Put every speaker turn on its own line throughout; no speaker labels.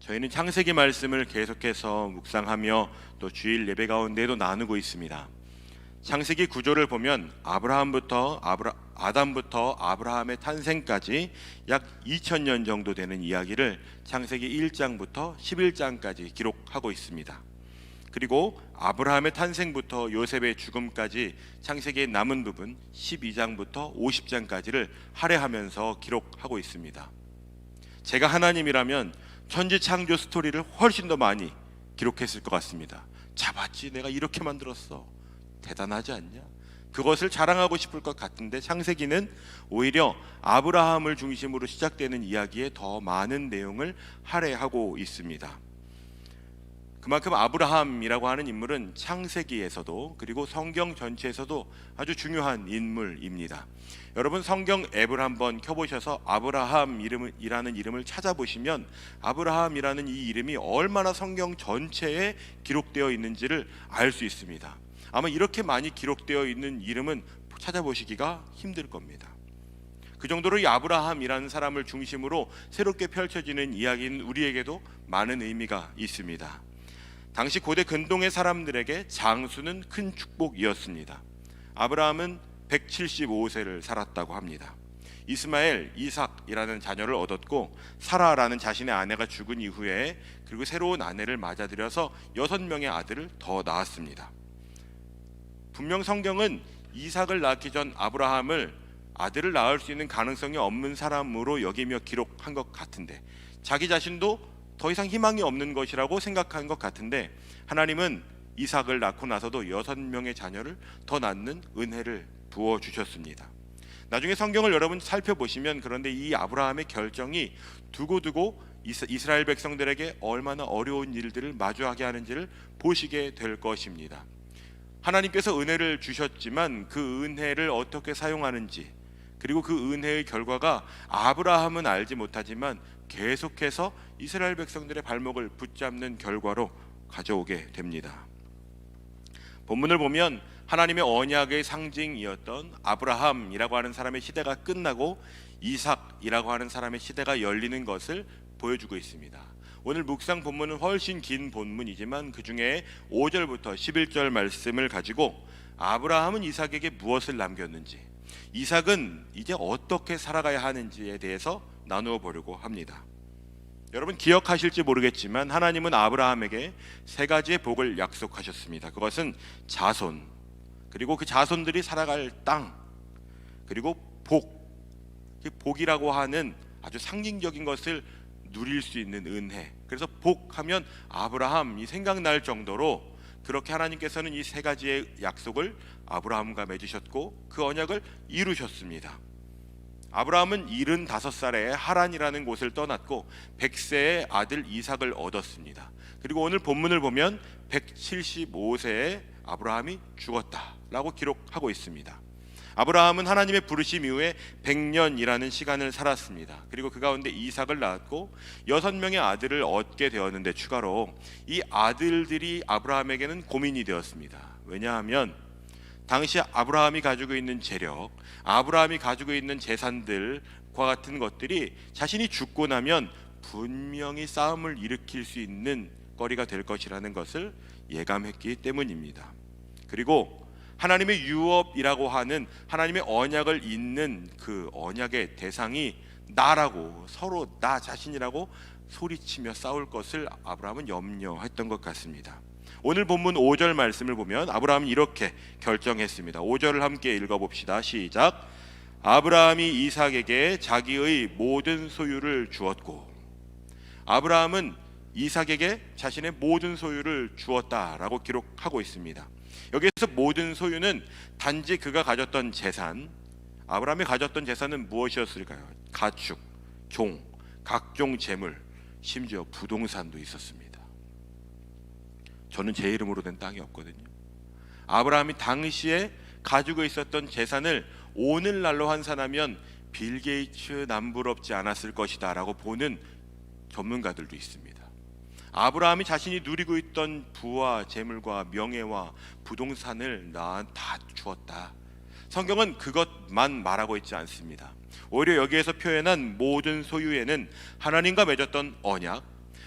저희는 창세기 말씀을 계속해서 묵상하며 또 주일 예배 가운데도 나누고 있습니다. 창세기 구조를 보면 아담부터 아브라함의 탄생까지 약 2000년 정도 되는 이야기를 창세기 1장부터 11장까지 기록하고 있습니다. 그리고 아브라함의 탄생부터 요셉의 죽음까지 창세기의 남은 부분 12장부터 50장까지를 할애하면서 기록하고 있습니다. 제가 하나님이라면 천지 창조 스토리를 훨씬 더 많이 기록했을 것 같습니다. 잡았지, 내가 이렇게 만들었어, 대단하지 않냐? 그것을 자랑하고 싶을 것 같은데 창세기는 오히려 아브라함을 중심으로 시작되는 이야기에 더 많은 내용을 할애하고 있습니다. 그만큼 아브라함이라고 하는 인물은 창세기에서도 그리고 성경 전체에서도 아주 중요한 인물입니다. 여러분 성경 앱을 한번 켜보셔서 아브라함이라는 이름을 찾아보시면 아브라함이라는 이 이름이 얼마나 성경 전체에 기록되어 있는지를 알 수 있습니다. 아마 이렇게 많이 기록되어 있는 이름은 찾아보시기가 힘들 겁니다. 그 정도로 이 아브라함이라는 사람을 중심으로 새롭게 펼쳐지는 이야기는 우리에게도 많은 의미가 있습니다. 당시 고대 근동의 사람들에게 장수는 큰 축복이었습니다. 아브라함은 175세를 살았다고 합니다. 이스마엘, 이삭이라는 자녀를 얻었고 사라라는 자신의 아내가 죽은 이후에 그리고 새로운 아내를 맞아들여서 6명의 아들을 더 낳았습니다. 분명 성경은 이삭을 낳기 전 아브라함을 아들을 낳을 수 있는 가능성이 없는 사람으로 여기며 기록한 것 같은데 자기 자신도 더 이상 희망이 없는 것이라고 생각한 것 같은데 하나님은 이삭을 낳고 나서도 6명의 자녀를 더 낳는 은혜를 부어주셨습니다. 나중에 성경을 여러분 살펴보시면 그런데 이 아브라함의 결정이 두고두고 이스라엘 백성들에게 얼마나 어려운 일들을 마주하게 하는지를 보시게 될 것입니다. 하나님께서 은혜를 주셨지만 그 은혜를 어떻게 사용하는지 그리고 그 은혜의 결과가 아브라함은 알지 못하지만 계속해서 이스라엘 백성들의 발목을 붙잡는 결과로 가져오게 됩니다. 본문을 보면 하나님의 언약의 상징이었던 아브라함이라고 하는 사람의 시대가 끝나고 이삭이라고 하는 사람의 시대가 열리는 것을 보여주고 있습니다. 오늘 묵상 본문은 훨씬 긴 본문이지만 그 중에 5절부터 11절 말씀을 가지고 아브라함은 이삭에게 무엇을 남겼는지, 이삭은 이제 어떻게 살아가야 하는지에 대해서 나누어 보려고 합니다. 여러분 기억하실지 모르겠지만 하나님은 아브라함에게 3가지의 복을 약속하셨습니다. 그것은 자손, 그리고 그 자손들이 살아갈 땅, 그리고 복이라고 하는 아주 상징적인 것을 누릴 수 있는 은혜. 그래서 복하면 아브라함이 생각날 정도로 그렇게 하나님께서는 이 3가지의 약속을 아브라함과 맺으셨고 그 언약을 이루셨습니다. 아브라함은 75살에 하란이라는 곳을 떠났고 100세의 아들 이삭을 얻었습니다. 그리고 오늘 본문을 보면 175세에 아브라함이 죽었다라고 기록하고 있습니다. 아브라함은 하나님의 부르심 이후에 100년이라는 시간을 살았습니다. 그리고 그 가운데 이삭을 낳았고 6명의 아들을 얻게 되었는데 추가로 이 아들들이 아브라함에게는 고민이 되었습니다. 왜냐하면 당시 아브라함이 가지고 있는 재력, 아브라함이 가지고 있는 재산들과 같은 것들이 자신이 죽고 나면 분명히 싸움을 일으킬 수 있는 거리가 될 것이라는 것을 예감했기 때문입니다. 그리고 하나님의 유업이라고 하는 하나님의 언약을 잇는 그 언약의 대상이 나라고, 서로 나 자신이라고 소리치며 싸울 것을 아브라함은 염려했던 것 같습니다. 오늘 본문 5절 말씀을 보면 아브라함은 이렇게 결정했습니다. 5절을 함께 읽어봅시다. 시작. 아브라함이 이삭에게 자기의 모든 소유를 주었고, 아브라함은 이삭에게 자신의 모든 소유를 주었다라고 기록하고 있습니다. 여기서 모든 소유는 단지 그가 가졌던 재산, 아브라함이 가졌던 재산은 무엇이었을까요? 가축, 종, 각종 재물, 심지어 부동산도 있었습니다. 저는 제 이름으로 된 땅이 없거든요. 아브라함이 당시에 가지고 있었던 재산을 오늘날로 환산하면 빌 게이츠 남부럽지 않았을 것이다 라고 보는 전문가들도 있습니다. 아브라함이 자신이 누리고 있던 부와 재물과 명예와 부동산을 나 다 주었다. 성경은 그것만 말하고 있지 않습니다. 오히려 여기에서 표현한 모든 소유에는 하나님과 맺었던 언약,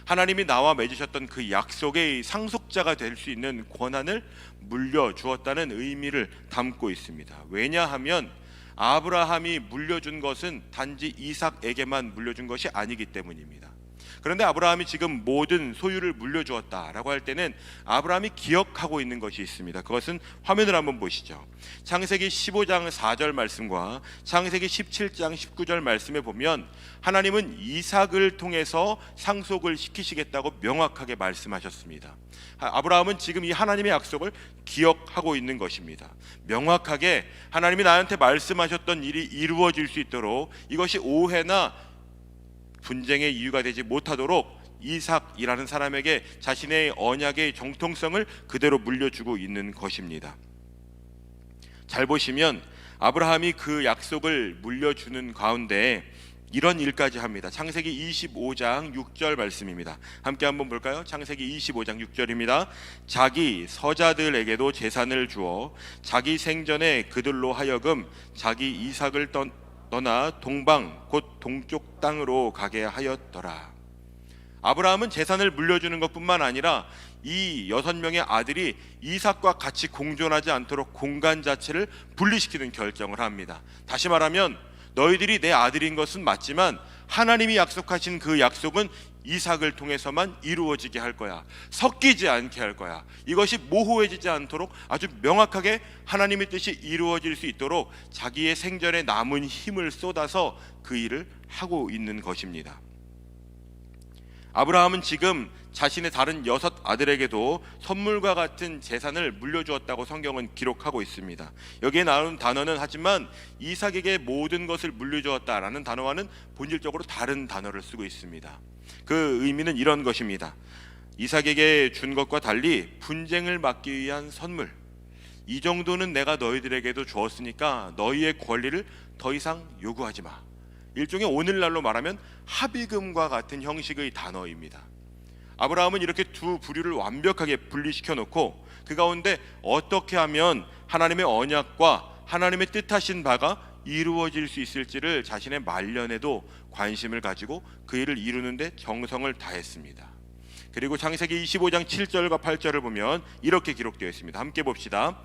하나님이 나와 맺으셨던 그 약속의 상속자가 될 수 있는 권한을 물려주었다는 의미를 담고 있습니다. 왜냐하면 아브라함이 물려준 것은 단지 이삭에게만 물려준 것이 아니기 때문입니다. 그런데 아브라함이 지금 모든 소유를 물려주었다라고 할 때는 아브라함이 기억하고 있는 것이 있습니다. 그것은 화면을 한번 보시죠. 창세기 15장 4절 말씀과 창세기 17장 19절 말씀에 보면 하나님은 이삭을 통해서 상속을 시키시겠다고 명확하게 말씀하셨습니다. 아브라함은 지금 이 하나님의 약속을 기억하고 있는 것입니다. 명확하게 하나님이 나한테 말씀하셨던 일이 이루어질 수 있도록, 이것이 오해나 분쟁의 이유가 되지 못하도록 이삭이라는 사람에게 자신의 언약의 정통성을 그대로 물려주고 있는 것입니다. 잘 보시면 아브라함이 그 약속을 물려주는 가운데 이런 일까지 합니다. 창세기 25장 6절 말씀입니다. 함께 한번 볼까요? 창세기 25장 6절입니다. 자기 서자들에게도 재산을 주어 자기 생전에 그들로 하여금 자기 이삭을 떠나 동방 곧 동쪽 땅으로 가게 하였더라. 아브라함은 재산을 물려주는 것뿐만 아니라 이 6명의 아들이 이삭과 같이 공존하지 않도록 공간 자체를 분리시키는 결정을 합니다. 다시 말하면 너희들이 내 아들인 것은 맞지만 하나님이 약속하신 그 약속은 이삭을 통해서만 이루어지게 할 거야. 섞이지 않게 할 거야. 이것이 모호해지지 않도록 아주 명확하게 하나님의 뜻이 이루어질 수 있도록 자기의 생전에 남은 힘을 쏟아서 그 일을 하고 있는 것입니다. 아브라함은 지금 자신의 다른 6 아들에게도 선물과 같은 재산을 물려주었다고 성경은 기록하고 있습니다. 여기에 나오는 단어는 하지만 이삭에게 모든 것을 물려주었다라는 단어와는 본질적으로 다른 단어를 쓰고 있습니다. 그 의미는 이런 것입니다. 이삭에게 준 것과 달리 분쟁을 막기 위한 선물, 이 정도는 내가 너희들에게도 주었으니까 너희의 권리를 더 이상 요구하지 마. 일종의 오늘날로 말하면 합의금과 같은 형식의 단어입니다. 아브라함은 이렇게 두 부류를 완벽하게 분리시켜 놓고 그 가운데 어떻게 하면 하나님의 언약과 하나님의 뜻하신 바가 이루어질 수 있을지를 자신의 말년에도 관심을 가지고 그 일을 이루는데 정성을 다했습니다. 그리고 창세기 25장 7절과 8절을 보면 이렇게 기록되어 있습니다. 함께 봅시다.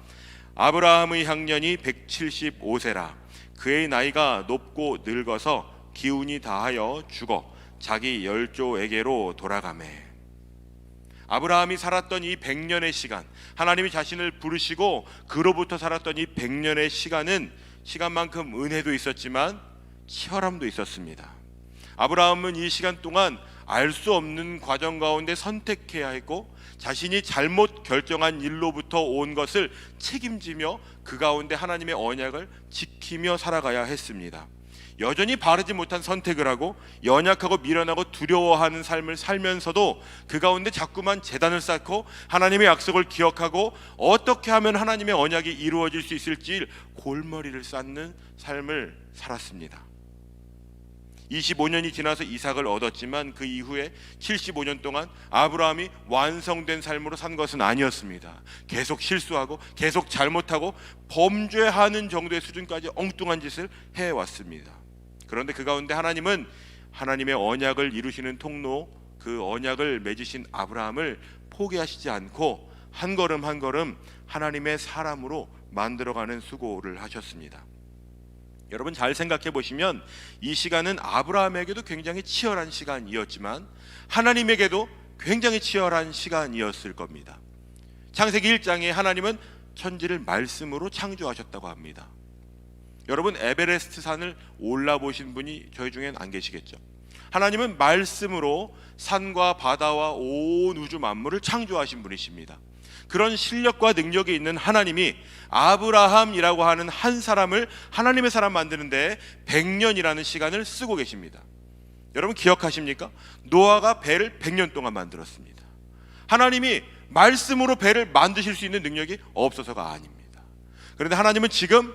아브라함의 향년이 175세라. 그의 나이가 높고 늙어서 기운이 다하여 죽어 자기 열조에게로 돌아가매. 아브라함이 살았던 이 100년의 시간, 하나님이 자신을 부르시고 그로부터 살았던 이 100년의 시간은 시간만큼 은혜도 있었지만 치열함도 있었습니다. 아브라함은 이 시간 동안 알 수 없는 과정 가운데 선택해야 했고 자신이 잘못 결정한 일로부터 온 것을 책임지며 그 가운데 하나님의 언약을 지키며 살아가야 했습니다. 여전히 바르지 못한 선택을 하고 연약하고 미련하고 두려워하는 삶을 살면서도 그 가운데 자꾸만 재단을 쌓고 하나님의 약속을 기억하고 어떻게 하면 하나님의 언약이 이루어질 수 있을지 골머리를 쌓는 삶을 살았습니다. 25년이 지나서 이삭을 얻었지만 그 이후에 75년 동안 아브라함이 완성된 삶으로 산 것은 아니었습니다. 계속 실수하고 계속 잘못하고 범죄하는 정도의 수준까지 엉뚱한 짓을 해왔습니다. 그런데 그 가운데 하나님은 하나님의 언약을 이루시는 통로, 그 언약을 맺으신 아브라함을 포기하시지 않고 한 걸음 한 걸음 하나님의 사람으로 만들어가는 수고를 하셨습니다. 여러분 잘 생각해 보시면 이 시간은 아브라함에게도 굉장히 치열한 시간이었지만 하나님에게도 굉장히 치열한 시간이었을 겁니다. 창세기 1장에 하나님은 천지를 말씀으로 창조하셨다고 합니다. 여러분 에베레스트 산을 올라보신 분이 저희 중엔 안 계시겠죠. 하나님은 말씀으로 산과 바다와 온 우주 만물을 창조하신 분이십니다. 그런 실력과 능력이 있는 하나님이 아브라함이라고 하는 한 사람을 하나님의 사람 만드는데 100년이라는 시간을 쓰고 계십니다. 여러분 기억하십니까? 노아가 배를 100년 동안 만들었습니다. 하나님이 말씀으로 배를 만드실 수 있는 능력이 없어서가 아닙니다. 그런데 하나님은 지금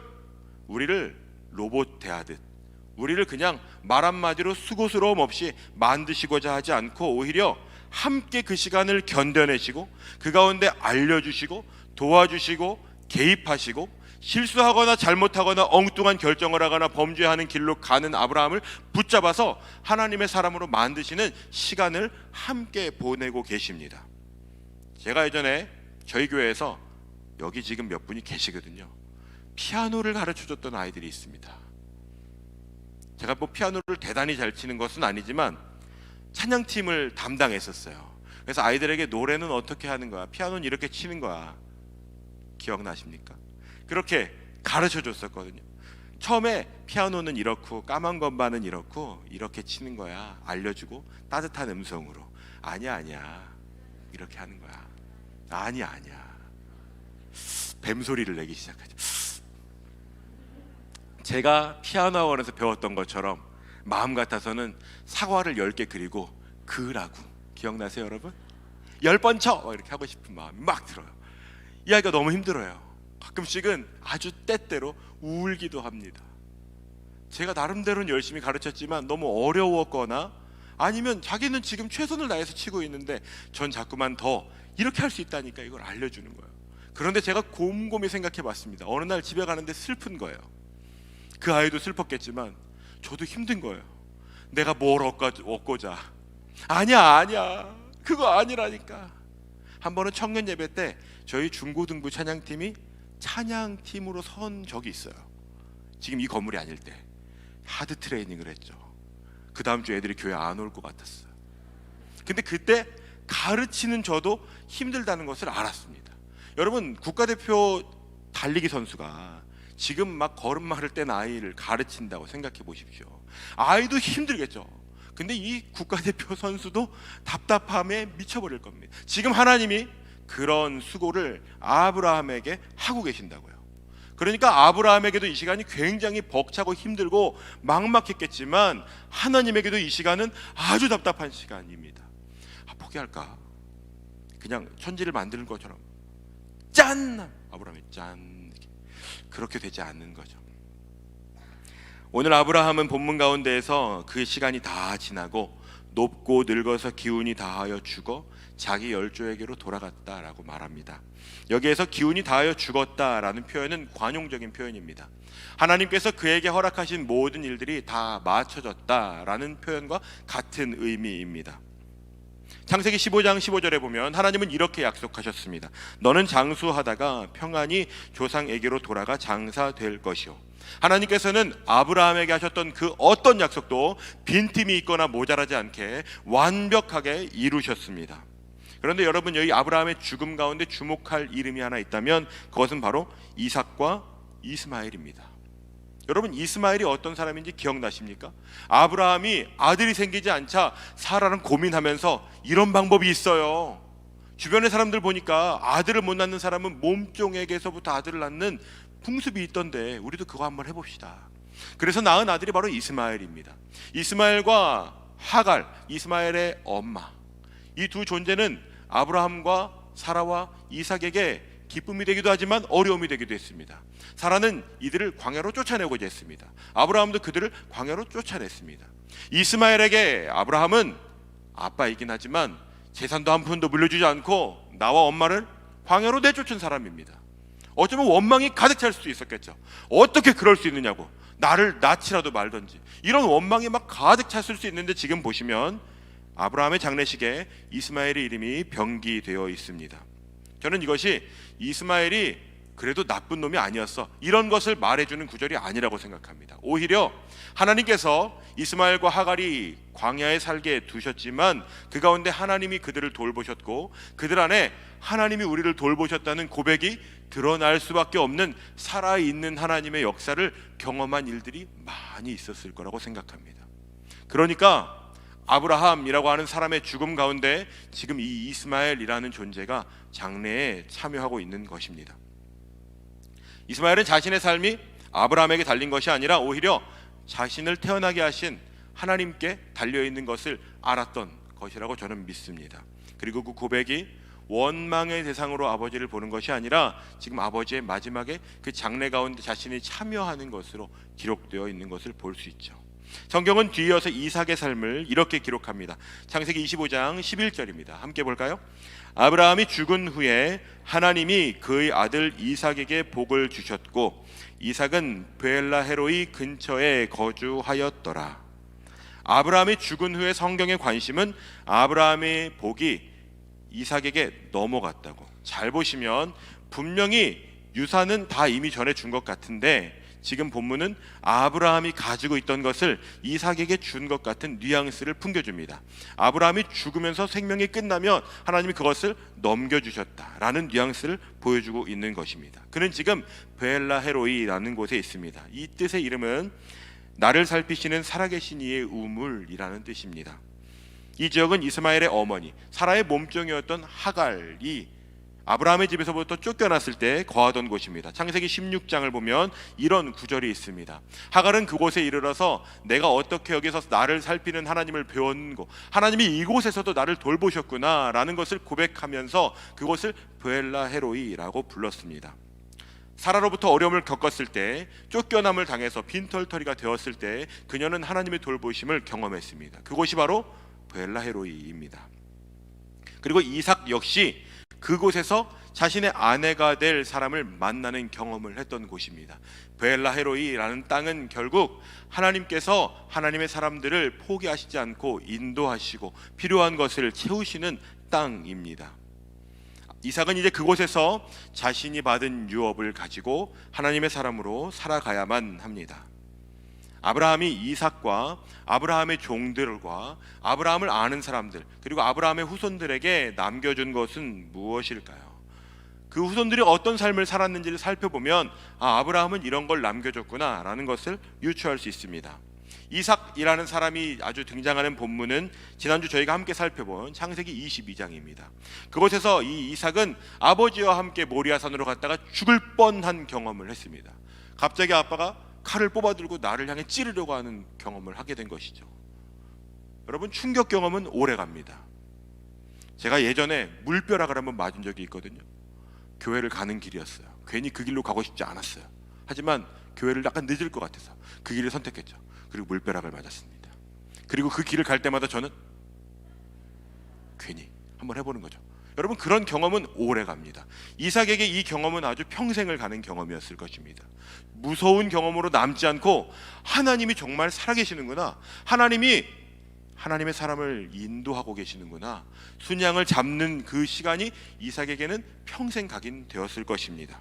우리를 로봇 대하듯 우리를 그냥 말 한마디로 수고스러움 없이 만드시고자 하지 않고 오히려 함께 그 시간을 견뎌내시고 그 가운데 알려주시고 도와주시고 개입하시고 실수하거나 잘못하거나 엉뚱한 결정을 하거나 범죄하는 길로 가는 아브라함을 붙잡아서 하나님의 사람으로 만드시는 시간을 함께 보내고 계십니다. 제가 예전에 저희 교회에서 여기 지금 몇 분이 계시거든요. 피아노를 가르쳐줬던 아이들이 있습니다. 제가 뭐 피아노를 대단히 잘 치는 것은 아니지만 찬양팀을 담당했었어요. 그래서 아이들에게 노래는 어떻게 하는 거야, 피아노는 이렇게 치는 거야, 기억나십니까? 그렇게 가르쳐 줬었거든요. 처음에 피아노는 이렇고 까만 건반은 이렇고 이렇게 치는 거야 알려주고 따뜻한 음성으로 아니야 이렇게 하는 거야, 아니야 뱀소리를 내기 시작하죠. 제가 피아노 학원에서 배웠던 것처럼 마음 같아서는 사과를 10개 그리고 그으라고, 기억나세요 여러분? 10번 쳐! 이렇게 하고 싶은 마음이 막 들어요. 이 아이가 너무 힘들어요. 가끔씩은 아주 때때로 울기도 합니다. 제가 나름대로는 열심히 가르쳤지만 너무 어려웠거나 아니면 자기는 지금 최선을 다해서 치고 있는데 전 자꾸만 더 이렇게 할 수 있다니까 이걸 알려주는 거예요. 그런데 제가 곰곰이 생각해 봤습니다. 어느 날 집에 가는데 슬픈 거예요. 그 아이도 슬펐겠지만 저도 힘든 거예요. 내가 뭘 얻고자. 아니야 그거 아니라니까. 한 번은 청년 예배 때 저희 중고등부 찬양팀이 찬양팀으로 선 적이 있어요. 지금 이 건물이 아닐 때 하드 트레이닝을 했죠. 그 다음 주 애들이 교회 안 올 것 같았어요. 근데 그때 가르치는 저도 힘들다는 것을 알았습니다. 여러분, 국가대표 달리기 선수가 지금 막 걸음마를 뗀 아이를 가르친다고 생각해 보십시오. 아이도 힘들겠죠. 근데 이 국가대표 선수도 답답함에 미쳐버릴 겁니다. 지금 하나님이 그런 수고를 아브라함에게 하고 계신다고요. 그러니까 아브라함에게도 이 시간이 굉장히 벅차고 힘들고 막막했겠지만 하나님에게도 이 시간은 아주 답답한 시간입니다. 포기할까? 그냥 천지를 만드는 것처럼 짠! 아브라함이 짠! 그렇게 되지 않는 거죠. 오늘 아브라함은 본문 가운데에서 그 시간이 다 지나고 높고 늙어서 기운이 다하여 죽어 자기 열조에게로 돌아갔다라고 말합니다. 여기에서 기운이 다하여 죽었다라는 표현은 관용적인 표현입니다. 하나님께서 그에게 허락하신 모든 일들이 다 맞춰졌다라는 표현과 같은 의미입니다. 창세기 15장 15절에 보면 하나님은 이렇게 약속하셨습니다. 너는 장수하다가 평안히 조상에게로 돌아가 장사될 것이요. 하나님께서는 아브라함에게 하셨던 그 어떤 약속도 빈틈이 있거나 모자라지 않게 완벽하게 이루셨습니다. 그런데 여러분, 여기 아브라함의 죽음 가운데 주목할 이름이 하나 있다면 그것은 바로 이삭과 이스마엘입니다. 여러분, 이스마엘이 어떤 사람인지 기억나십니까? 아브라함이 아들이 생기지 않자 사라는 고민하면서 이런 방법이 있어요. 주변의 사람들 보니까 아들을 못 낳는 사람은 몸종에게서부터 아들을 낳는 풍습이 있던데 우리도 그거 한번 해봅시다. 그래서 낳은 아들이 바로 이스마엘입니다. 이스마엘과 하갈, 이스마엘의 엄마, 이 두 존재는 아브라함과 사라와 이삭에게 기쁨이 되기도 하지만 어려움이 되기도 했습니다. 사라는 이들을 광야로 쫓아내고자 했습니다. 아브라함도 그들을 광야로 쫓아냈습니다. 이스마엘에게 아브라함은 아빠이긴 하지만 재산도 한 푼도 물려주지 않고 나와 엄마를 광야로 내쫓은 사람입니다. 어쩌면 원망이 가득 찰 수도 있었겠죠. 어떻게 그럴 수 있느냐고, 나를 낳지라도 말던지, 이런 원망이 막 가득 찼을 수 있는데 지금 보시면 아브라함의 장례식에 이스마엘의 이름이 병기되어 있습니다. 저는 이것이 이스마엘이 그래도 나쁜 놈이 아니었어, 이런 것을 말해주는 구절이 아니라고 생각합니다. 오히려 하나님께서 이스마엘과 하갈이 광야에 살게 두셨지만 그 가운데 하나님이 그들을 돌보셨고 그들 안에 하나님이 우리를 돌보셨다는 고백이 드러날 수밖에 없는 살아있는 하나님의 역사를 경험한 일들이 많이 있었을 거라고 생각합니다. 그러니까 아브라함이라고 하는 사람의 죽음 가운데 지금 이 이스마엘이라는 존재가 장례에 참여하고 있는 것입니다. 이스마엘은 자신의 삶이 아브라함에게 달린 것이 아니라 오히려 자신을 태어나게 하신 하나님께 달려있는 것을 알았던 것이라고 저는 믿습니다. 그리고 그 고백이 원망의 대상으로 아버지를 보는 것이 아니라 지금 아버지의 마지막에 그 장례 가운데 자신이 참여하는 것으로 기록되어 있는 것을 볼 수 있죠. 성경은 뒤이어서 이삭의 삶을 이렇게 기록합니다. 창세기 25장 11절입니다. 함께 볼까요? 아브라함이 죽은 후에 하나님이 그의 아들 이삭에게 복을 주셨고 이삭은 브엘라헤로이 근처에 거주하였더라. 아브라함이 죽은 후에 성경의 관심은 아브라함의 복이 이삭에게 넘어갔다고. 잘 보시면 분명히 유산은 다 이미 전에 준 것 같은데 지금 본문은 아브라함이 가지고 있던 것을 이삭에게 준 것 같은 뉘앙스를 풍겨줍니다. 아브라함이 죽으면서 생명이 끝나면 하나님이 그것을 넘겨주셨다라는 뉘앙스를 보여주고 있는 것입니다. 그는 지금 베엘라헤로이라는 곳에 있습니다. 이 뜻의 이름은 나를 살피시는 살아계신 이의 우물이라는 뜻입니다. 이 지역은 이스마엘의 어머니 사라의 몸종이었던 하갈이 아브라함의 집에서부터 쫓겨났을 때 거하던 곳입니다. 창세기 16장을 보면 이런 구절이 있습니다. 하갈은 그곳에 이르러서 내가 어떻게 여기서 나를 살피는 하나님을 배웠고 하나님이 이곳에서도 나를 돌보셨구나 라는 것을 고백하면서 그곳을 브엘라헤로이라고 불렀습니다. 사라로부터 어려움을 겪었을 때, 쫓겨남을 당해서 빈털터리가 되었을 때 그녀는 하나님의 돌보심을 경험했습니다. 그곳이 바로 브엘라헤로이입니다. 그리고 이삭 역시 그곳에서 자신의 아내가 될 사람을 만나는 경험을 했던 곳입니다. 브엘라헤로이라는 땅은 결국 하나님께서 하나님의 사람들을 포기하시지 않고 인도하시고 필요한 것을 채우시는 땅입니다. 이삭은 이제 그곳에서 자신이 받은 유업을 가지고 하나님의 사람으로 살아가야만 합니다. 아브라함이 이삭과 아브라함의 종들과 아브라함을 아는 사람들 그리고 아브라함의 후손들에게 남겨준 것은 무엇일까요? 그 후손들이 어떤 삶을 살았는지를 살펴보면 아브라함은 이런 걸 남겨줬구나 라는 것을 유추할 수 있습니다. 이삭이라는 사람이 아주 등장하는 본문은 지난주 저희가 함께 살펴본 창세기 22장입니다. 그곳에서 이 이삭은 아버지와 함께 모리아산으로 갔다가 죽을 뻔한 경험을 했습니다. 갑자기 아빠가 칼을 뽑아들고 나를 향해 찌르려고 하는 경험을 하게 된 것이죠. 여러분, 충격 경험은 오래갑니다. 제가 예전에 물벼락을 한번 맞은 적이 있거든요. 교회를 가는 길이었어요. 괜히 그 길로 가고 싶지 않았어요. 하지만 교회를 약간 늦을 것 같아서 그 길을 선택했죠. 그리고 물벼락을 맞았습니다. 그리고 그 길을 갈 때마다 저는 괜히 한번 해보는 거죠. 여러분, 그런 경험은 오래 갑니다. 이삭에게 이 경험은 아주 평생을 가는 경험이었을 것입니다. 무서운 경험으로 남지 않고 하나님이 정말 살아계시는구나, 하나님이 하나님의 사람을 인도하고 계시는구나, 순양을 잡는 그 시간이 이삭에게는 평생 각인 되었을 것입니다.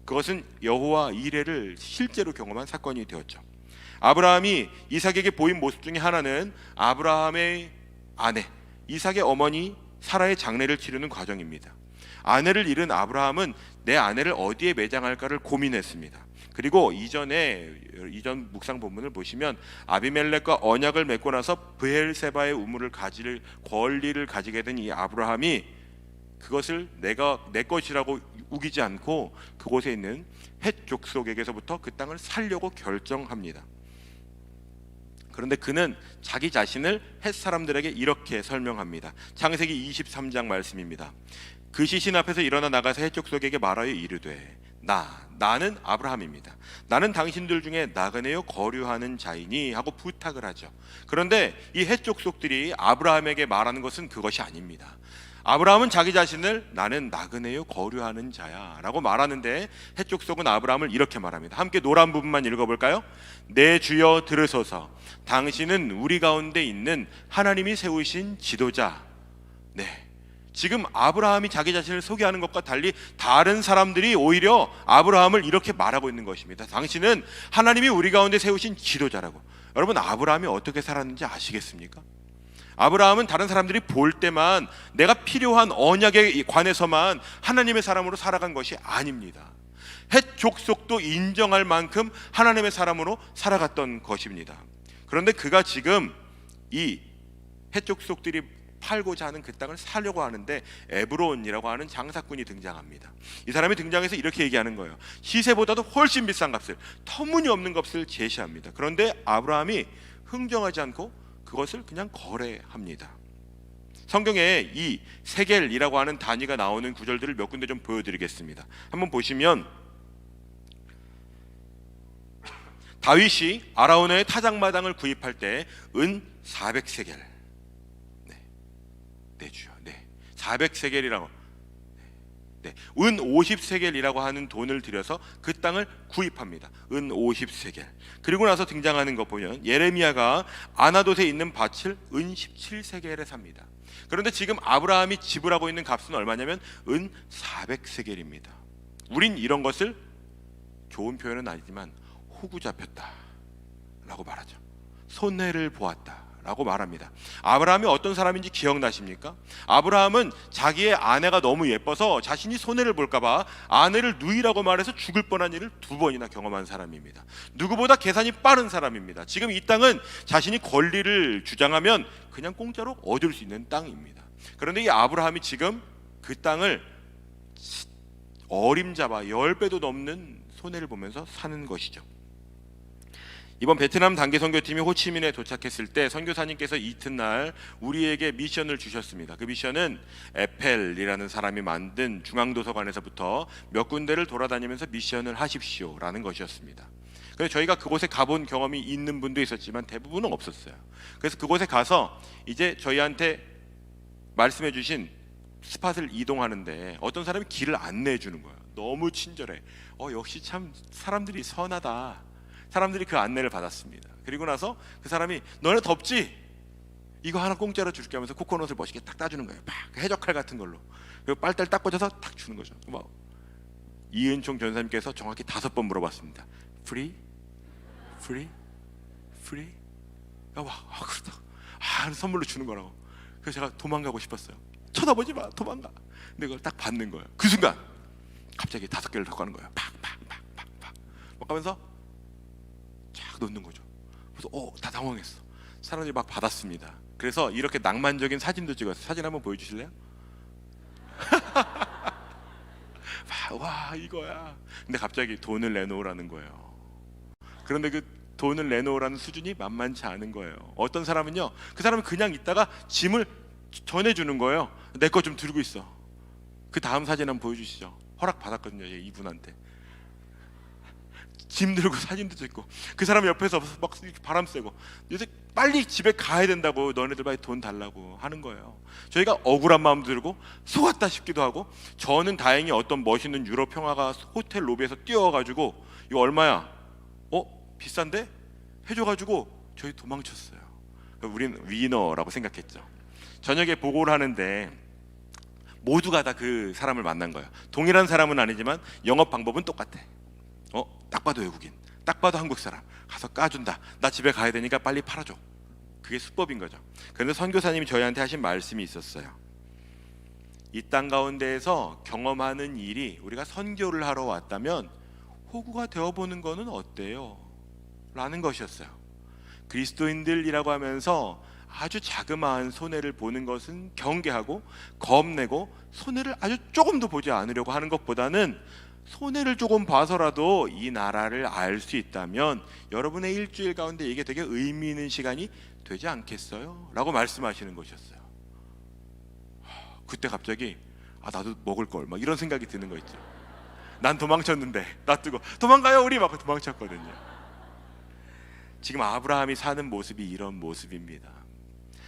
그것은 여호와 이레를 실제로 경험한 사건이 되었죠. 아브라함이 이삭에게 보인 모습 중에 하나는 아브라함의 아내 이삭의 어머니 사라의 장례를 치르는 과정입니다. 아내를 잃은 아브라함은 내 아내를 어디에 매장할까를 고민했습니다. 그리고 이전 묵상 본문을 보시면 아비멜렉과 언약을 맺고 나서 브엘세바의 우물을 가질 권리를 가지게 된 이 아브라함이 그것을 내가 내 것이라고 우기지 않고 그곳에 있는 헷 족속에게서부터 그 땅을 살려고 결정합니다. 그런데 그는 자기 자신을 헷 사람들에게 이렇게 설명합니다. 창세기 23장 말씀입니다. 그 시신 앞에서 일어나 나가서 헷 족속에게 말하여 이르되 나는 아브라함입니다. 나는 당신들 중에 나그네요 거류하는 자이니 하고 부탁을 하죠. 그런데 이 헷 족속들이 아브라함에게 말하는 것은 그것이 아닙니다. 아브라함은 자기 자신을 나는 나그네요 거류하는 자야 라고 말하는데 헷 족속은 아브라함을 이렇게 말합니다. 함께 노란 부분만 읽어볼까요? 내 주여 들으소서, 당신은 우리 가운데 있는 하나님이 세우신 지도자. 네, 지금 아브라함이 자기 자신을 소개하는 것과 달리 다른 사람들이 오히려 아브라함을 이렇게 말하고 있는 것입니다. 당신은 하나님이 우리 가운데 세우신 지도자라고. 여러분, 아브라함이 어떻게 살았는지 아시겠습니까? 아브라함은 다른 사람들이 볼 때만 내가 필요한 언약에 관해서만 하나님의 사람으로 살아간 것이 아닙니다. 헷 족속도 인정할 만큼 하나님의 사람으로 살아갔던 것입니다. 그런데 그가 지금 이 헷 족속들이 팔고자 하는 그 땅을 사려고 하는데 에브론이라고 하는 장사꾼이 등장합니다. 이 사람이 등장해서 이렇게 얘기하는 거예요. 시세보다도 훨씬 비싼 값을, 터무니없는 값을 제시합니다. 그런데 아브라함이 흥정하지 않고 그것을 그냥 거래합니다. 성경에 이 세겔이라고 하는 단위가 나오는 구절들을 몇 군데 좀 보여드리겠습니다. 한번 보시면 다윗이 아라우나의 타작마당을 구입할 때 은 400세겔 내주요. 400세겔이라고 은 50세겔이라고 하는 돈을 들여서 그 땅을 구입합니다. 은 50세겔. 그리고 나서 등장하는 거 보면 예레미야가 아나돗에 있는 밭을 은 17세겔에 삽니다. 그런데 지금 아브라함이 지불하고 있는 값은 얼마냐면 은 400세겔입니다. 우린 이런 것을, 좋은 표현은 아니지만 호구 잡혔다 라고 말하죠. 손해를 보았다 라고 말합니다. 아브라함이 어떤 사람인지 기억나십니까? 아브라함은 자기의 아내가 너무 예뻐서 자신이 손해를 볼까봐 아내를 누이라고 말해서 죽을 뻔한 일을 2번이나 경험한 사람입니다. 누구보다 계산이 빠른 사람입니다. 지금 이 땅은 자신이 권리를 주장하면 그냥 공짜로 얻을 수 있는 땅입니다. 그런데 이 아브라함이 지금 그 땅을 어림잡아 10배도 넘는 손해를 보면서 사는 것이죠. 이번 베트남 단기 선교팀이 호치민에 도착했을 때 선교사님께서 이튿날 우리에게 미션을 주셨습니다. 그 미션은 에펠이라는 사람이 만든 중앙도서관에서부터 몇 군데를 돌아다니면서 미션을 하십시오라는 것이었습니다. 그래서 저희가 그곳에 가본 경험이 있는 분도 있었지만 대부분은 없었어요. 그래서 그곳에 가서 이제 저희한테 말씀해 주신 스팟을 이동하는데 어떤 사람이 길을 안내해 주는 거예요. 너무 친절해. 역시 참 사람들이 선하다. 사람들이 그 안내를 받았습니다. 그리고 나서 그 사람이 너네 덥지? 이거 하나 공짜로 줄게 하면서 코코넛을 멋있게 딱 따주는 거예요. 막 해적칼 같은 걸로. 그리고 빨대를 딱 꽂아서 딱 주는 거죠. 이은총 전사님께서 정확히 5번 물어봤습니다. Free? Free? Free? 그렇다. 선물로 주는 거라고. 그래서 제가 도망가고 싶었어요. 쳐다보지 마, 도망가. 근데 그걸 딱 받는 거예요. 그 순간 갑자기 5개를 더 가는 거예요. 팍팍팍팍팍 하면서 쫙 놓는 거죠. 그래서 다 당황했어. 사람들이 막 받았습니다. 그래서 이렇게 낭만적인 사진도 찍었어요. 사진 한번 보여주실래요? 와 이거야. 근데 갑자기 돈을 내놓으라는 거예요. 그런데 그 돈을 내놓으라는 수준이 만만치 않은 거예요. 어떤 사람은요, 그 사람이 그냥 있다가 짐을 전해주는 거예요. 내 거 좀 들고 있어. 그 다음 사진 한번 보여주시죠. 허락 받았거든요, 이분한테. 짐 들고 사진도 찍고, 그 사람 옆에서 막 바람 쐬고, 이제 빨리 집에 가야 된다고, 너네들 빨리 돈 달라고 하는 거예요. 저희가 억울한 마음도 들고 속았다 싶기도 하고, 저는 다행히 어떤 멋있는 유럽 평화가 호텔 로비에서 뛰어가지고 이거 얼마야? 비싼데? 해줘가지고 저희 도망쳤어요. 우린 위너라고 생각했죠. 저녁에 보고를 하는데 모두가 다 그 사람을 만난 거예요. 동일한 사람은 아니지만 영업 방법은 똑같아. 딱 봐도 외국인, 딱 봐도 한국 사람. 가서 까준다. 나 집에 가야 되니까 빨리 팔아줘. 그게 수법인 거죠. 그런데 선교사님이 저희한테 하신 말씀이 있었어요. 이 땅 가운데에서 경험하는 일이 우리가 선교를 하러 왔다면 호구가 되어보는 거는 어때요? 라는 것이었어요. 그리스도인들이라고 하면서 아주 자그마한 손해를 보는 것은 경계하고 겁내고 손해를 아주 조금도 보지 않으려고 하는 것보다는 손해를 조금 봐서라도 이 나라를 알 수 있다면 여러분의 일주일 가운데 이게 되게 의미 있는 시간이 되지 않겠어요? 라고 말씀하시는 것이었어요. 그때 갑자기 나도 먹을 걸 막 이런 생각이 드는 거 있죠. 난 도망쳤는데 놔두고 도망가요 우리 막 도망쳤거든요. 지금 아브라함이 사는 모습이 이런 모습입니다.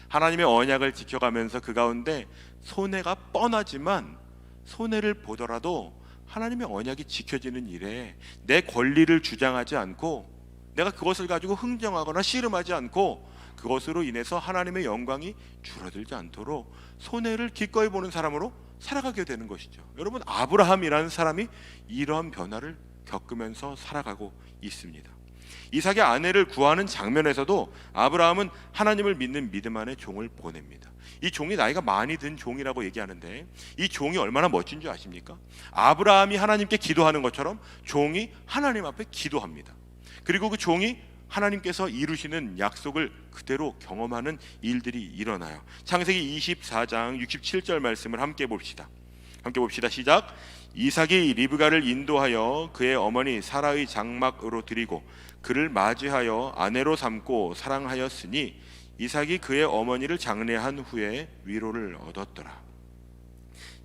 하나님의 언약을 지켜가면서 그 가운데 손해가 뻔하지만 손해를 보더라도 하나님의 언약이 지켜지는 일에 내 권리를 주장하지 않고 내가 그것을 가지고 흥정하거나 씨름하지 않고 그것으로 인해서 하나님의 영광이 줄어들지 않도록 손해를 기꺼이 보는 사람으로 살아가게 되는 것이죠. 여러분, 아브라함이라는 사람이 이러한 변화를 겪으면서 살아가고 있습니다. 이삭의 아내를 구하는 장면에서도 아브라함은 하나님을 믿는 믿음 안에 종을 보냅니다. 이 종이 나이가 많이 든 종이라고 얘기하는데 이 종이 얼마나 멋진 줄 아십니까? 아브라함이 하나님께 기도하는 것처럼 종이 하나님 앞에 기도합니다. 그리고 그 종이 하나님께서 이루시는 약속을 그대로 경험하는 일들이 일어나요. 창세기 24장 67절 말씀을 함께 봅시다. 시작. 이삭이 리브가를 인도하여 그의 어머니 사라의 장막으로 드리고 그를 맞이하여 아내로 삼고 사랑하였으니 이삭이 그의 어머니를 장례한 후에 위로를 얻었더라.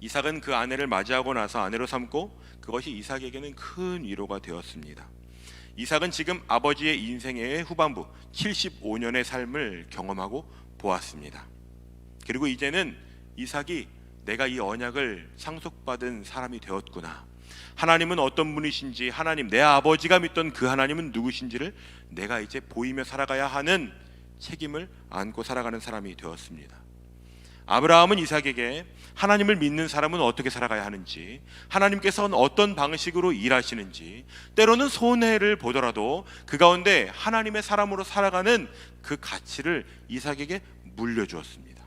이삭은 그 아내를 맞이하고 나서 아내로 삼고 그것이 이삭에게는 큰 위로가 되었습니다. 이삭은 지금 아버지의 인생의 후반부 75년의 삶을 경험하고 보았습니다. 그리고 이제는 이삭이 내가 이 언약을 상속받은 사람이 되었구나, 하나님은 어떤 분이신지, 하나님, 내 아버지가 믿던 그 하나님은 누구신지를 내가 이제 보이며 살아가야 하는 책임을 안고 살아가는 사람이 되었습니다. 아브라함은 이삭에게 하나님을 믿는 사람은 어떻게 살아가야 하는지, 하나님께서는 어떤 방식으로 일하시는지, 때로는 손해를 보더라도 그 가운데 하나님의 사람으로 살아가는 그 가치를 이삭에게 물려주었습니다.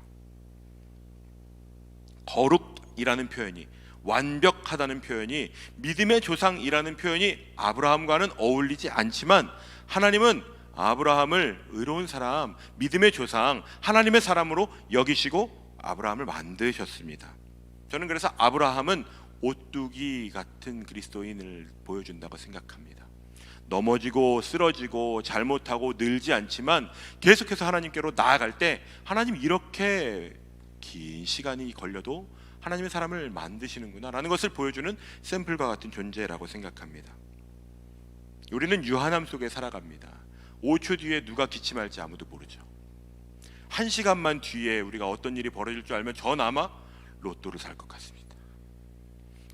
거룩이라는 표현이, 완벽하다는 표현이, 믿음의 조상이라는 표현이 아브라함과는 어울리지 않지만 하나님은 아브라함을 의로운 사람, 믿음의 조상, 하나님의 사람으로 여기시고 아브라함을 만드셨습니다. 저는 그래서 아브라함은 오뚜기 같은 그리스도인을 보여준다고 생각합니다. 넘어지고 쓰러지고 잘못하고 늘지 않지만 계속해서 하나님께로 나아갈 때 하나님 이렇게 긴 시간이 걸려도 하나님의 사람을 만드시는구나 라는 것을 보여주는 샘플과 같은 존재라고 생각합니다. 우리는 유한함 속에 살아갑니다. 5초 뒤에 누가 기침할지 아무도 모르죠. 1시간만 뒤에 우리가 어떤 일이 벌어질 줄 알면 전 아마 로또를 살 것 같습니다.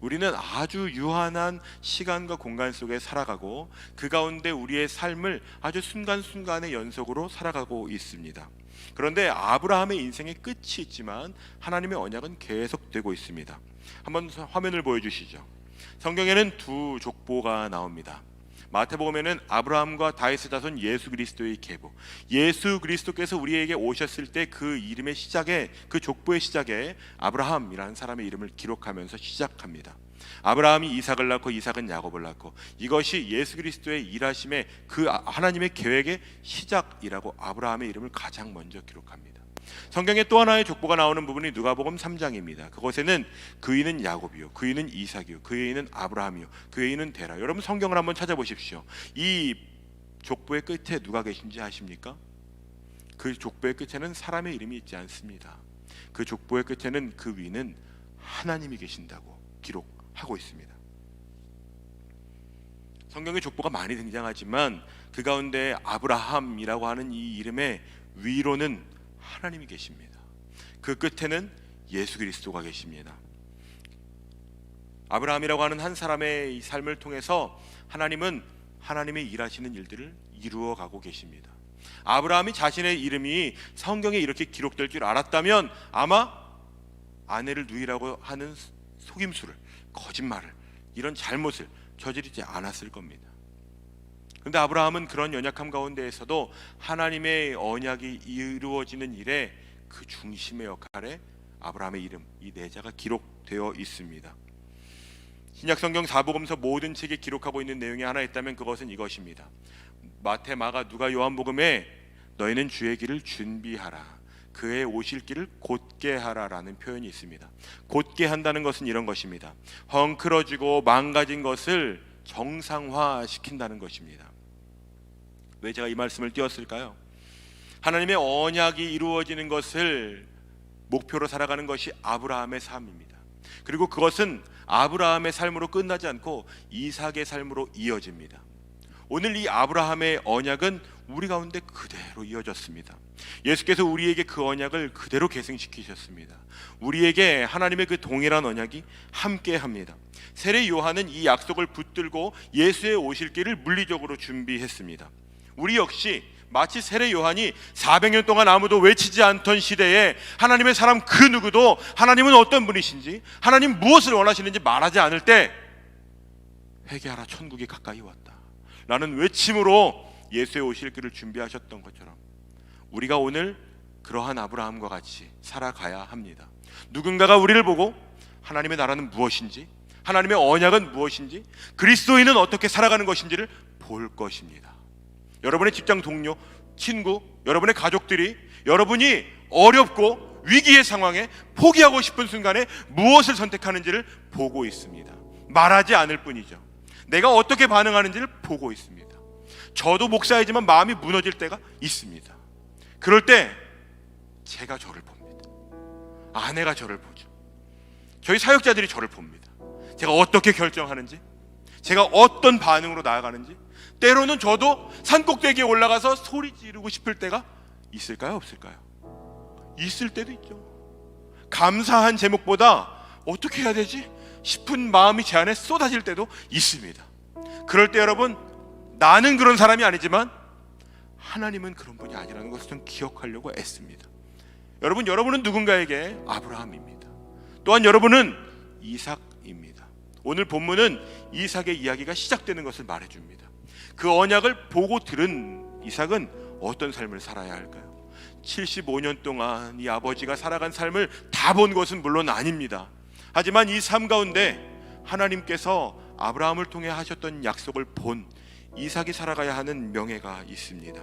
우리는 아주 유한한 시간과 공간 속에 살아가고 그 가운데 우리의 삶을 아주 순간순간의 연속으로 살아가고 있습니다. 그런데 아브라함의 인생의 끝이 있지만 하나님의 언약은 계속되고 있습니다. 한번 화면을 보여주시죠. 성경에는 두 족보가 나옵니다. 마태복음에는 아브라함과 다윗의 자손 예수 그리스도의 계보, 예수 그리스도께서 우리에게 오셨을 때 그 이름의 시작에, 그 족보의 시작에 아브라함이라는 사람의 이름을 기록하면서 시작합니다. 아브라함이 이삭을 낳고 이삭은 야곱을 낳고, 이것이 예수 그리스도의 일하심의 그 하나님의 계획의 시작이라고 아브라함의 이름을 가장 먼저 기록합니다. 성경에 또 하나의 족보가 나오는 부분이 누가복음 3장입니다. 그곳에는 그이는 야곱이요, 그이는 이삭이요, 그이는 아브라함이요, 그이는 데라. 여러분 성경을 한번 찾아보십시오. 이 족보의 끝에 누가 계신지 아십니까? 그 족보의 끝에는 사람의 이름이 있지 않습니다. 그 족보의 끝에는 그 위는 하나님이 계신다고 기록하고 있습니다. 성경의 족보가 많이 등장하지만 그 가운데 아브라함이라고 하는 이 이름의 위로는 하나님이 계십니다. 그 끝에는 예수 그리스도가 계십니다. 아브라함이라고 하는 한 사람의 이 삶을 통해서 하나님은 하나님의 일하시는 일들을 이루어 가고 계십니다. 아브라함이 자신의 이름이 성경에 이렇게 기록될 줄 알았다면 아마 아내를 누이라고 하는 속임수를, 거짓말을, 이런 잘못을 저지르지 않았을 겁니다. 그런데 아브라함은 그런 연약함 가운데에서도 하나님의 언약이 이루어지는 일에 그 중심의 역할에 아브라함의 이름, 이 네 자가 기록되어 있습니다. 신약성경 사복음서 모든 책에 기록하고 있는 내용이 하나 있다면 그것은 이것입니다. 마태, 마가, 누가, 요한복음에 너희는 주의 길을 준비하라, 그의 오실 길을 곧게 하라라는 표현이 있습니다. 곧게 한다는 것은 이런 것입니다. 헝클어지고 망가진 것을 정상화시킨다는 것입니다. 왜 제가 이 말씀을 띄웠을까요? 하나님의 언약이 이루어지는 것을 목표로 살아가는 것이 아브라함의 삶입니다. 그리고 그것은 아브라함의 삶으로 끝나지 않고 이삭의 삶으로 이어집니다. 오늘 이 아브라함의 언약은 우리 가운데 그대로 이어졌습니다. 예수께서 우리에게 그 언약을 그대로 계승시키셨습니다. 우리에게 하나님의 그 동일한 언약이 함께합니다. 세례 요한은 이 약속을 붙들고 예수의 오실 길을 물리적으로 준비했습니다. 우리 역시 마치 세례 요한이 400년 동안 아무도 외치지 않던 시대에 하나님의 사람 그 누구도 하나님은 어떤 분이신지, 하나님 무엇을 원하시는지 말하지 않을 때 회개하라, 천국이 가까이 왔다 라는 외침으로 예수의 오실 길을 준비하셨던 것처럼 우리가 오늘 그러한 아브라함과 같이 살아가야 합니다. 누군가가 우리를 보고 하나님의 나라는 무엇인지, 하나님의 언약은 무엇인지, 그리스도인은 어떻게 살아가는 것인지를 볼 것입니다. 여러분의 직장 동료, 친구, 여러분의 가족들이 여러분이 어렵고 위기의 상황에 포기하고 싶은 순간에 무엇을 선택하는지를 보고 있습니다. 말하지 않을 뿐이죠. 내가 어떻게 반응하는지를 보고 있습니다. 저도 목사이지만 마음이 무너질 때가 있습니다. 그럴 때 제가 저를 봅니다. 아내가 저를 보죠. 저희 사역자들이 저를 봅니다. 제가 어떻게 결정하는지, 제가 어떤 반응으로 나아가는지 때로는 저도 산꼭대기에 올라가서 소리 지르고 싶을 때가 있을까요? 없을까요? 있을 때도 있죠. 감사한 제목보다 어떻게 해야 되지 싶은 마음이 제 안에 쏟아질 때도 있습니다. 그럴 때 여러분, 나는 그런 사람이 아니지만 하나님은 그런 분이 아니라는 것을 좀 기억하려고 애씁니다. 여러분은 누군가에게 아브라함입니다. 또한 여러분은 이삭입니다. 오늘 본문은 이삭의 이야기가 시작되는 것을 말해줍니다. 그 언약을 보고 들은 이삭은 어떤 삶을 살아야 할까요? 75년 동안 이 아버지가 살아간 삶을 다 본 것은 물론 아닙니다. 하지만 이 삶 가운데 하나님께서 아브라함을 통해 하셨던 약속을 본 이삭이 살아가야 하는 명예가 있습니다.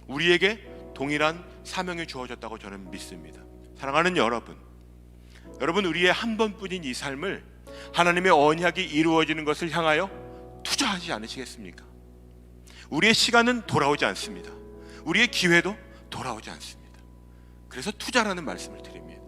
우리에게 동일한 사명이 주어졌다고 저는 믿습니다. 사랑하는 여러분, 우리의 한 번뿐인 이 삶을 하나님의 언약이 이루어지는 것을 향하여 투자하지 않으시겠습니까? 우리의 시간은 돌아오지 않습니다. 우리의 기회도 돌아오지 않습니다. 그래서 투자라는 말씀을 드립니다.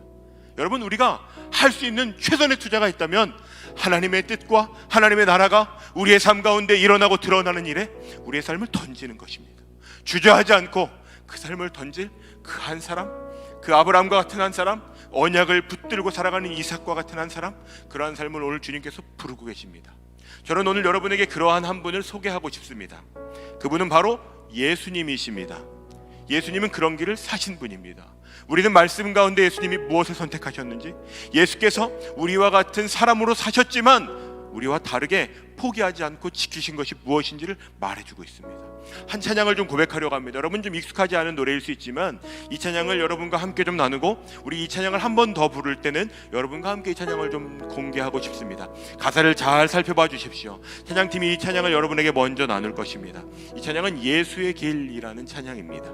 여러분, 우리가 할 수 있는 최선의 투자가 있다면 하나님의 뜻과 하나님의 나라가 우리의 삶 가운데 일어나고 드러나는 일에 우리의 삶을 던지는 것입니다. 주저하지 않고 그 삶을 던질 그 한 사람, 그 아브라함과 같은 한 사람, 언약을 붙들고 살아가는 이삭과 같은 한 사람, 그러한 삶을 오늘 주님께서 부르고 계십니다. 저는 오늘 여러분에게 그러한 한 분을 소개하고 싶습니다. 그분은 바로 예수님이십니다. 예수님은 그런 길을 사신 분입니다. 우리는 말씀 가운데 예수님이 무엇을 선택하셨는지, 예수께서 우리와 같은 사람으로 사셨지만 우리와 다르게 포기하지 않고 지키신 것이 무엇인지를 말해주고 있습니다. 한 찬양을 좀 고백하려고 합니다. 여러분 좀 익숙하지 않은 노래일 수 있지만 이 찬양을 여러분과 함께 좀 나누고, 우리 이 찬양을 한 번 더 부를 때는 여러분과 함께 이 찬양을 좀 공개하고 싶습니다. 가사를 잘 살펴봐 주십시오. 찬양팀이 이 찬양을 여러분에게 먼저 나눌 것입니다. 이 찬양은 예수의 길이라는 찬양입니다.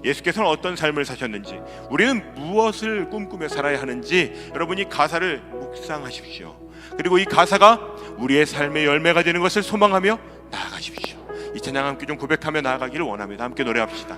예수께서는 어떤 삶을 사셨는지, 우리는 무엇을 꿈꾸며 살아야 하는지 여러분이 가사를 묵상하십시오. 그리고 이 가사가 우리의 삶의 열매가 되는 것을 소망하며 나아가십시오. 이 찬양 함께 좀 고백하며 나아가기를 원합니다. 함께 노래합시다.